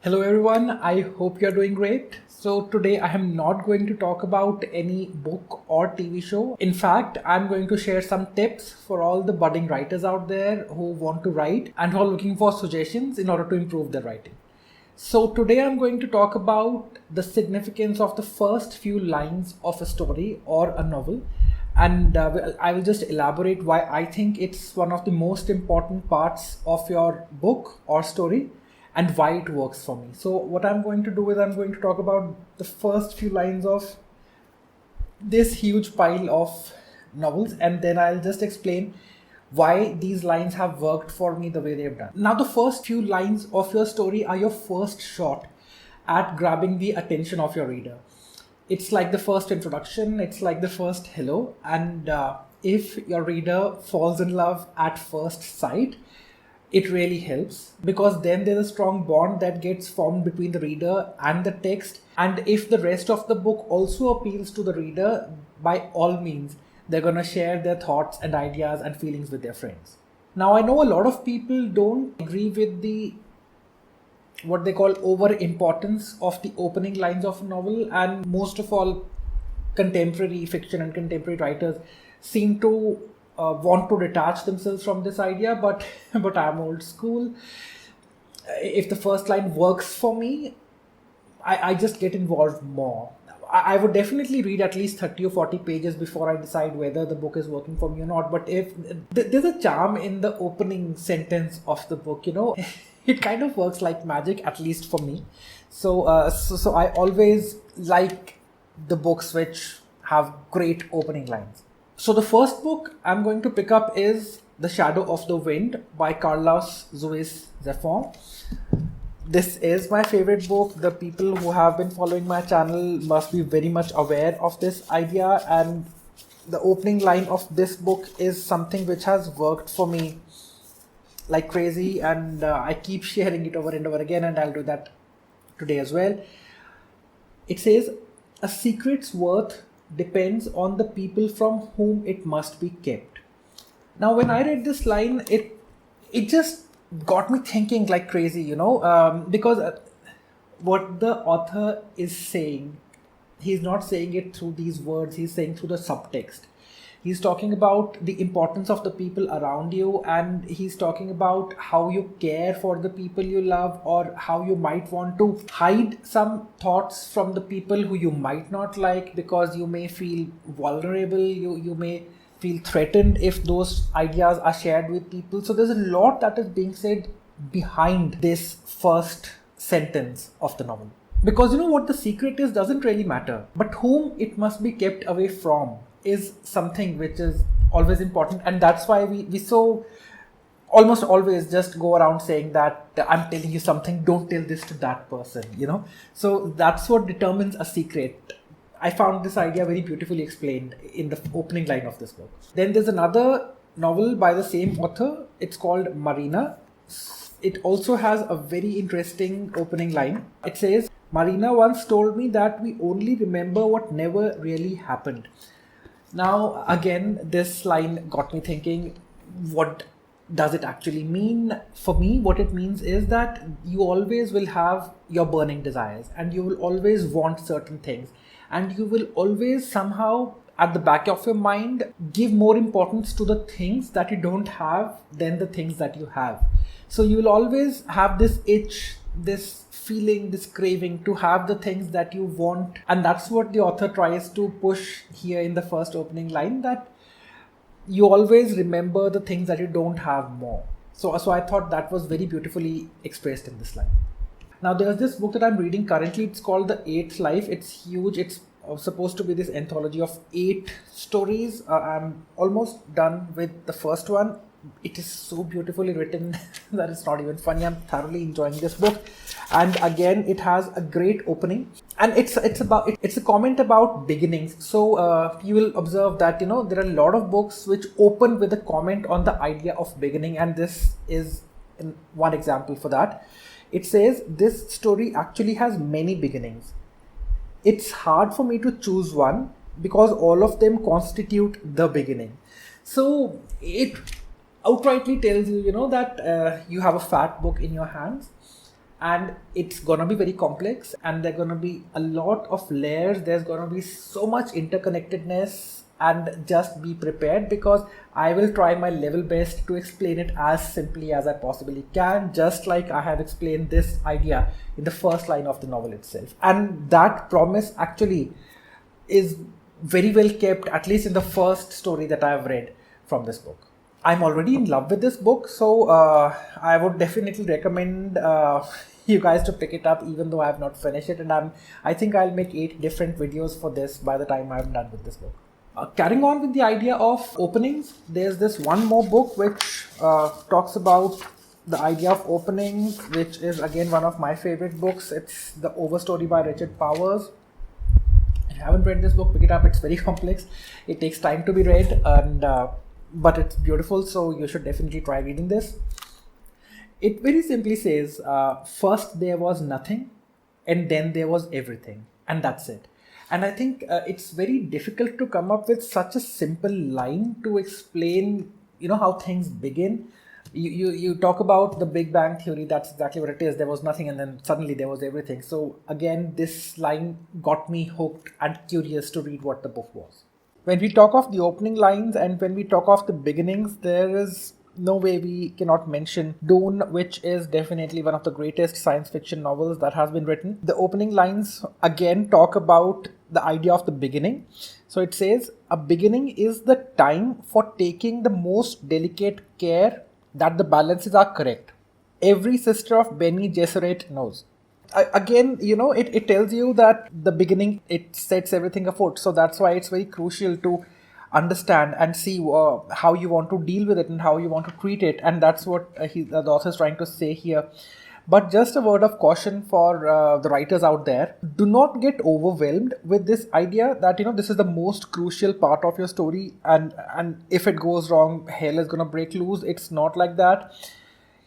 Hello everyone, I hope you're doing great. So today I am not going to talk about any book or TV show. In fact, I'm going to share some tips for all the budding writers out there who want to write and who are looking for suggestions in order to improve their writing. So today I'm going to talk about the significance of the first few lines of a story or a novel, and I will just elaborate why I think it's one of the most important parts of your book or story and why it works for me. So what I'm going to do is I'm going to talk about the first few lines of this huge pile of novels, and then I'll just explain why these lines have worked for me the way they've done. Now, the first few lines of your story are your first shot at grabbing the attention of your reader. It's like the first introduction, it's like the first hello, and if your reader falls in love at first sight, it really helps, because then there's a strong bond that gets formed between the reader and the text. And if the rest of the book also appeals to the reader, by all means, they're going to share their thoughts and ideas and feelings with their friends. Now, I know a lot of people don't agree with the what they call over importance of the opening lines of a novel, and most of all, contemporary fiction and contemporary writers seem to want to detach themselves from this idea, but I'm old school. If the first line works for me, I just get involved more. I would definitely read at least 30 or 40 pages before I decide whether the book is working for me or not. But if there's a charm in the opening sentence of the book, it kind of works like magic, at least for me. So I always like the books which have great opening lines. So the first book I'm going to pick up is The Shadow of the Wind by Carlos Ruiz Zafón. This is my favorite book. The people who have been following my channel must be very much aware of this idea, and the opening line of this book is something which has worked for me like crazy, and I keep sharing it over and over again, and I'll do that today as well. It says, "A secret's worth depends on the people from whom it must be kept." Now, when I read this line, it just got me thinking like crazy, because what the author is saying, he's not saying it through these words, he's saying through the subtext. He's talking about the importance of the people around you, and he's talking about how you care for the people you love, or how you might want to hide some thoughts from the people who you might not like, because you may feel vulnerable, you may feel threatened if those ideas are shared with people. So there's a lot that is being said behind this first sentence of the novel. Because what the secret is doesn't really matter, but whom it must be kept away from is something which is always important, and that's why we so almost always just go around saying that I'm telling you something, don't tell this to that person, So that's what determines a secret. I found this idea very beautifully explained in the opening line of this book. Then there's another novel by the same author. It's called Marina. It also has a very interesting opening line. It says, "Marina once told me that we only remember what never really happened." Now, again, this line got me thinking, what does it actually mean? For me, what it means is that you always will have your burning desires, and you will always want certain things, and you will always somehow at the back of your mind give more importance to the things that you don't have than the things that you have. So you will always have this itch, this feeling, this craving to have the things that you want. And that's what the author tries to push here in the first opening line, that you always remember the things that you don't have more. So I thought that was very beautifully expressed in this line. Now, there's this book that I'm reading currently. It's called The Eighth Life. It's huge. It's supposed to be this anthology of 8 stories. I'm almost done with the first one. It is so beautifully written that it's not even funny. I'm thoroughly enjoying this book, and again, it has a great opening, and it's a comment about beginnings. So you will observe that there are a lot of books which open with a comment on the idea of beginning, and this is one example for that. It says, "This story actually has many beginnings. It's hard for me to choose one because all of them constitute the beginning." So it outrightly tells you, that you have a fat book in your hands, and it's gonna be very complex, and there are gonna be a lot of layers. There's gonna be so much interconnectedness, and just be prepared, because I will try my level best to explain it as simply as I possibly can, just like I have explained this idea in the first line of the novel itself. And that promise actually is very well kept, at least in the first story that I have read from this book. I'm already in love with this book, so I would definitely recommend you guys to pick it up, even though I have not finished it. And I think I'll make 8 different videos for this by the time I'm done with this book. Carrying on with the idea of openings, there's this one more book which talks about the idea of openings, which is again one of my favorite books. It's the Overstory by Richard Powers. If you haven't read this book, pick it up. It's very complex. It takes time to be read, and but it's beautiful, so you should definitely try reading this. It very simply says, first there was nothing, and then there was everything, and that's it. And I think it's very difficult to come up with such a simple line to explain, how things begin. You talk about the Big Bang Theory, that's exactly what it is. There was nothing, and then suddenly there was everything. So again, this line got me hooked and curious to read what the book was. When we talk of the opening lines and when we talk of the beginnings, there is no way we cannot mention Dune, which is definitely one of the greatest science fiction novels that has been written. The opening lines again talk about the idea of the beginning. So it says, a beginning is the time for taking the most delicate care that the balances are correct. Every sister of Bene Gesserit knows. Again, it tells you that the beginning, it sets everything afoot. So that's why it's very crucial to understand and see how you want to deal with it and how you want to treat it. And that's what the author is trying to say here. But just a word of caution for the writers out there. Do not get overwhelmed with this idea that, this is the most crucial part of your story. And if it goes wrong, hell is going to break loose. It's not like that.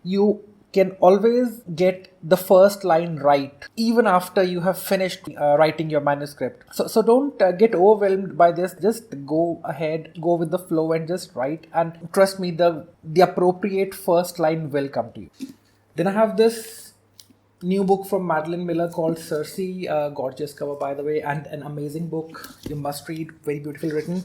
You can always get the first line right even after you have finished writing your manuscript. So don't get overwhelmed by this. Just go ahead, go with the flow and just write. And trust me, the appropriate first line will come to you. Then I have this new book from Madeline Miller called Cersei. Gorgeous cover, by the way, and an amazing book. You must read. Very beautifully written.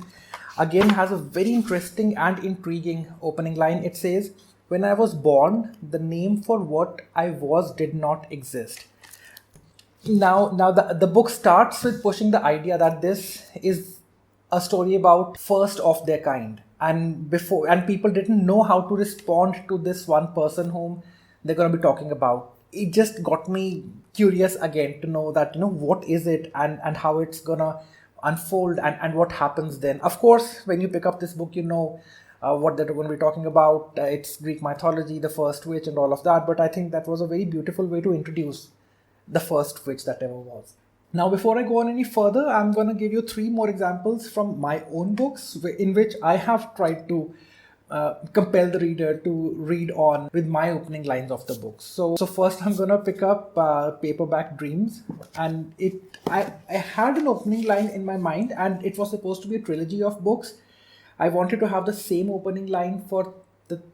Again, has a very interesting and intriguing opening line. It says, when I was born, the name for what I was did not exist. Now the book starts with pushing the idea that this is a story about first of their kind. And people didn't know how to respond to this one person whom they're going to be talking about. It just got me curious again to know that, what is it and how it's going to unfold and what happens then. Of course, when you pick up this book, what they're going to be talking about. It's Greek mythology, the first witch and all of that. But I think that was a very beautiful way to introduce the first witch that ever was. Now, before I go on any further, I'm going to give you 3 more examples from my own books in which I have tried to compel the reader to read on with my opening lines of the books. So first I'm going to pick up Paperback Dreams. And I had an opening line in my mind, and it was supposed to be a trilogy of books. I wanted to have the same opening line for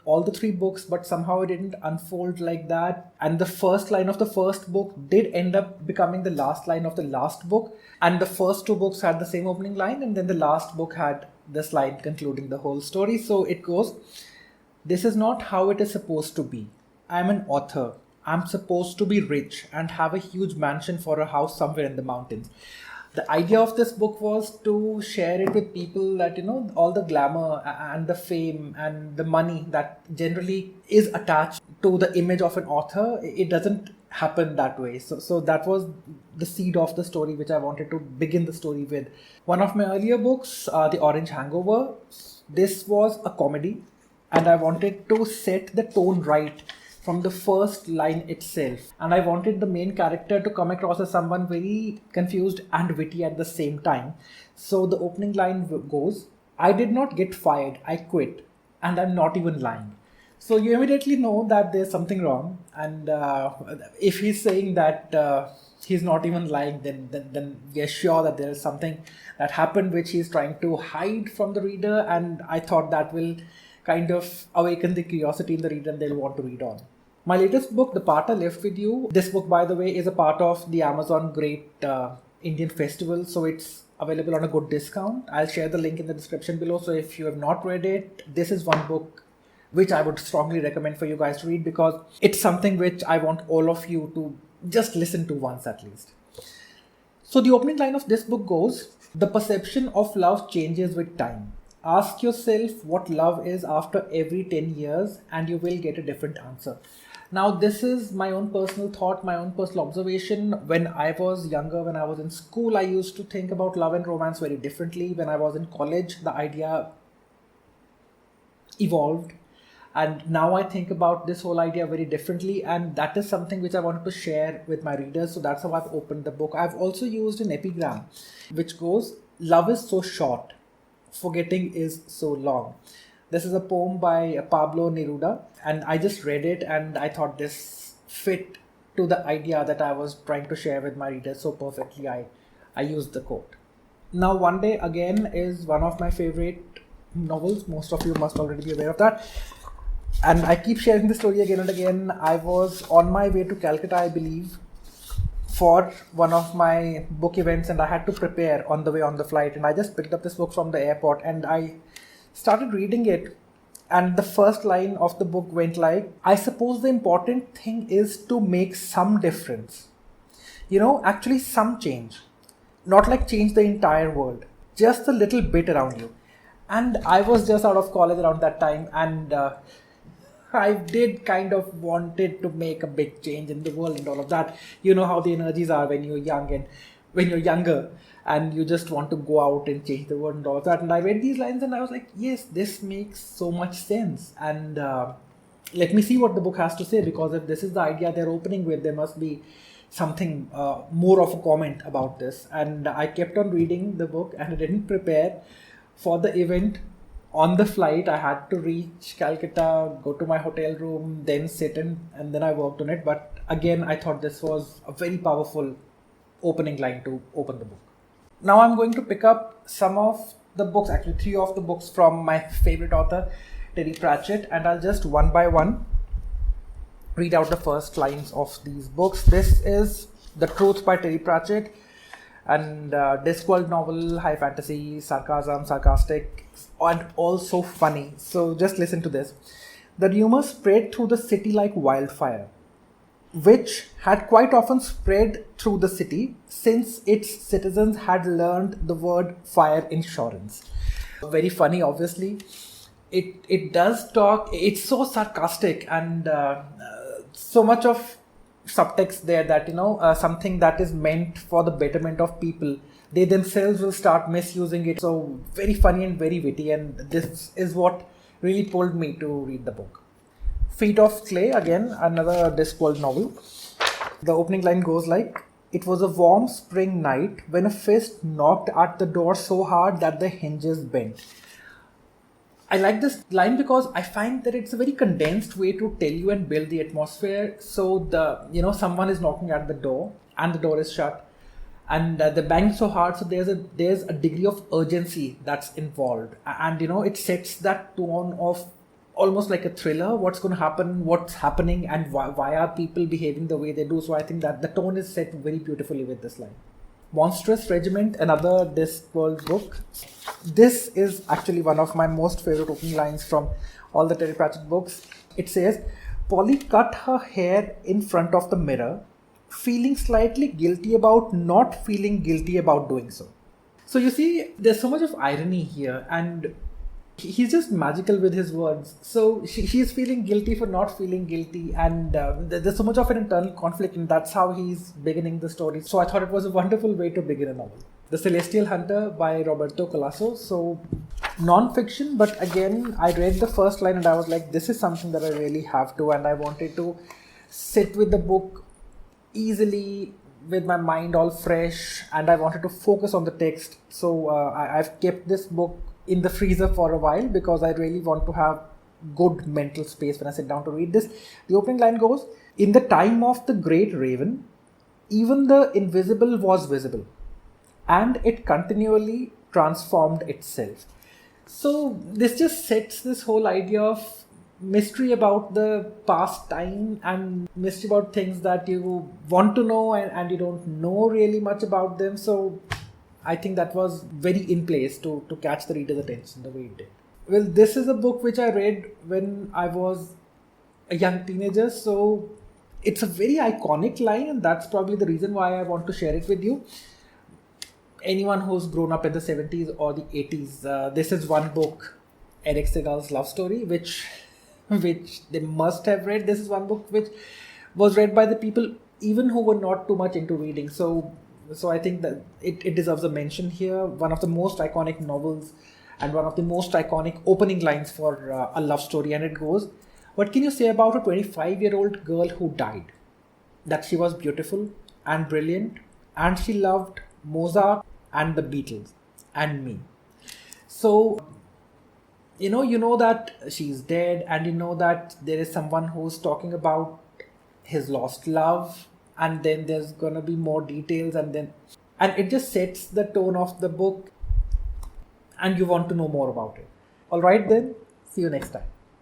all the 3 books, but somehow it didn't unfold like that. And the first line of the first book did end up becoming the last line of the last book. And the first 2 books had the same opening line, and then the last book had this line concluding the whole story. So it goes, this is not how it is supposed to be. I'm an author. I'm supposed to be rich and have a huge mansion for a house somewhere in the mountains. The idea of this book was to share it with people that, all the glamour and the fame and the money that generally is attached to the image of an author, it doesn't happen that way. So that was the seed of the story which I wanted to begin the story with. One of my earlier books, The Orange Hangover, this was a comedy, and I wanted to set the tone right from the first line itself. And I wanted the main character to come across as someone very confused and witty at the same time. So the opening line goes, I did not get fired, I quit, and I'm not even lying. So you immediately know that there's something wrong. And if he's saying that he's not even lying, then we're sure that there is something that happened which he's trying to hide from the reader. And I thought that will kind of awaken the curiosity in the reader and they'll want to read on. My latest book, The Part I Left With You. This book, by the way, is a part of the Amazon Great Indian Festival, so it's available on a good discount. I'll share the link in the description below. So if you have not read it, this is one book which I would strongly recommend for you guys to read, because it's something which I want all of you to just listen to once at least. So the opening line of this book goes, "The perception of love changes with time. Ask yourself what love is after every 10 years and you will get a different answer." Now, this is my own personal thought, my own personal observation. When I was younger, when I was in school, I used to think about love and romance very differently. When I was in college, the idea evolved. And now I think about this whole idea very differently. And that is something which I wanted to share with my readers. So that's how I've opened the book. I've also used an epigram, which goes, "Love is so short, forgetting is so long." This is a poem by Pablo Neruda, and I just read it and I thought this fit to the idea that I was trying to share with my readers so perfectly. I used the quote. Now, One Day Again is one of my favorite novels. Most of you must already be aware of that. And I keep sharing the story again and again. I was on my way to Calcutta, I believe, for one of my book events, and I had to prepare on the way on the flight. And I just picked up this book from the airport and I started reading it. And the first line of the book went like, "I suppose the important thing is to make some difference. Actually some change. Not like change the entire world, just a little bit around you." And I was just out of college around that time, and I did kind of wanted to make a big change in the world and all of that. You know how the energies are when you're young and when you're younger, and you just want to go out and change the world and all of that. And I read these lines and I was like, yes, this makes so much sense. And let me see what the book has to say, because if this is the idea they're opening with, there must be something more of a comment about this. And I kept on reading the book and I didn't prepare for the event. On the flight, I had to reach Calcutta, go to my hotel room, then sit in, and then I worked on it. But again, I thought this was a very powerful opening line to open the book. Now I'm going to pick up some of the books, actually 3 of the books from my favorite author, Terry Pratchett, and I'll just one by one read out the first lines of these books. This is The Truth by Terry Pratchett, and Discworld novel, high fantasy, sarcastic, and also funny. So just listen to this. "The rumor spread through the city like wildfire, which had quite often spread through the city since its citizens had learned the word fire insurance." Very funny, obviously. It does talk, it's so sarcastic, and so much of subtext there that something that is meant for the betterment of people, they themselves will start misusing it. So very funny and very witty, and this is what really pulled me to read the book. Feet of Clay, again another Discworld novel. The opening line goes like, "It was a warm spring night when a fist knocked at the door so hard that the hinges bent." I like this line because I find that it's a very condensed way to tell you and build the atmosphere. So someone is knocking at the door and the door is shut, and they bang so hard. So there's a degree of urgency that's involved, and it sets that tone of almost like a thriller. What's going to happen? What's happening? And why are people behaving the way they do? So I think that the tone is set very beautifully with this line. Monstrous Regiment, another Discworld book. This is actually one of my most favorite opening lines from all the Terry Pratchett books. It says, "Polly cut her hair in front of the mirror, feeling slightly guilty about not feeling guilty about doing so." So you see, there's so much of irony here, and he's just magical with his words. So she's feeling guilty for not feeling guilty, and there's so much of an internal conflict, and that's how he's beginning the story. So I thought it was a wonderful way to begin a novel. The Celestial Hunter by Roberto Colasso. So non-fiction, but again, I read the first line and I was like, this is something that I really have to, and I wanted to sit with the book easily with my mind all fresh, and I wanted to focus on the text. So I've kept this book in the freezer for a while because I really want to have good mental space when I sit down to read this. The opening line goes, "In the time of the great raven, even the invisible was visible, and it continually transformed itself." So this just sets this whole idea of mystery about the past time and mystery about things that you want to know and you don't know really much about them. So I think that was very in place to catch the reader's attention the way it did. Well, this is a book which I read when I was a young teenager, so it's a very iconic line, and that's probably the reason why I want to share it with you. Anyone who's grown up in the 70s or the 80s, this is one book, Eric Segal's Love Story, which they must have read. This is one book which was read by the people even who were not too much into reading. So I think that it deserves a mention here. One of the most iconic novels and one of the most iconic opening lines for a love story. And it goes, "What can you say about a 25-year-old girl who died? That she was beautiful and brilliant and she loved Mozart and the Beatles and me." So, you know that she's dead, and you know that there is someone who's talking about his lost love, and then there's gonna be more details, and it just sets the tone of the book, and you want to know more about it. All right, then, see you next time.